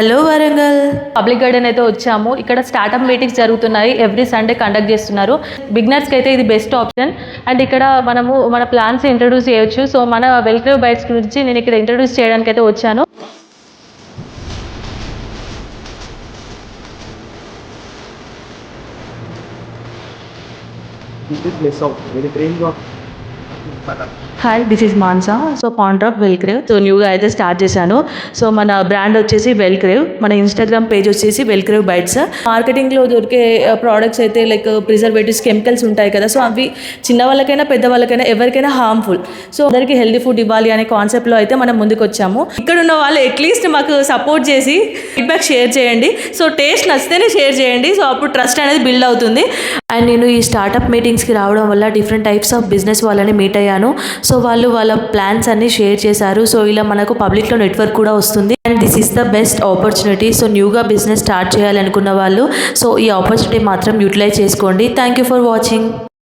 Hello Warangal public garden అయితే వచ్చాము. ఇక్కడ స్టార్ట్అప్ మీటింగ్స్ జరుగుతున్నాయి. ఎవ్రీ సండే కండక్ట్ చేస్తున్నారు. బిగినర్స్కి అయితే ఇది బెస్ట్ ఆప్షన్. అండ్ ఇక్కడ మనము మన ప్లాన్స్ ఇంట్రడ్యూస్ చేయొచ్చు. సో మన వెల్క్రేవ్ బైట్స్ గురించి నేను ఇక్కడ ఇంట్రడ్యూస్ చేయడానికి అయితే వచ్చాను. Hi, this is Mansa. So founder of Welcrave. So న్యూగా అయితే స్టార్ట్ చేశాను. సో మన బ్రాండ్ వచ్చేసి వెల్క్రేవ్, మన ఇన్స్టాగ్రామ్ పేజ్ వచ్చేసి వెల్క్రేవ్ బైట్స్. మార్కెటింగ్లో దొరికే ప్రోడక్ట్స్ అయితే లైక్ ప్రిజర్వేటివ్స్, కెమికల్స్ ఉంటాయి కదా. సో అవి చిన్న వాళ్ళకైనా పెద్ద వాళ్ళకైనా ఎవరికైనా హార్మ్ఫుల్. సో అందరికీ హెల్దీ ఫుడ్ ఇవ్వాలి అనే కాన్సెప్ట్లో అయితే మనం ముందుకు వచ్చాము. ఇక్కడ ఉన్న వాళ్ళు అట్లీస్ట్ మాకు సపోర్ట్ చేసి ఫీడ్బ్యాక్ షేర్ చేయండి. సో టేస్ట్ నచ్చితేనే షేర్ చేయండి. సో అప్పుడు ట్రస్ట్ అనేది బిల్డ్ అవుతుంది. అండ్ నేను ఈ స్టార్ట్అప్ మీటింగ్స్కి రావడం వల్ల డిఫరెంట్ టైప్స్ ఆఫ్ బిజినెస్ వాళ్ళని మీట్ అయ్యాను. సో వాళ్ళు వాళ్ళ ప్లాన్స్ అన్ని షేర్ చేశారు. సో ఇలా మనకు పబ్లిక్లో నెట్వర్క్ కూడా వస్తుంది. And this is the best opportunity. So న్యూగా బిజినెస్ స్టార్ట్ చేయాలనుకున్న వాళ్ళు సో ఈ ఆపర్చునిటీ మాత్రం యూటిలైజ్ చేసుకోండి. Thank you for watching.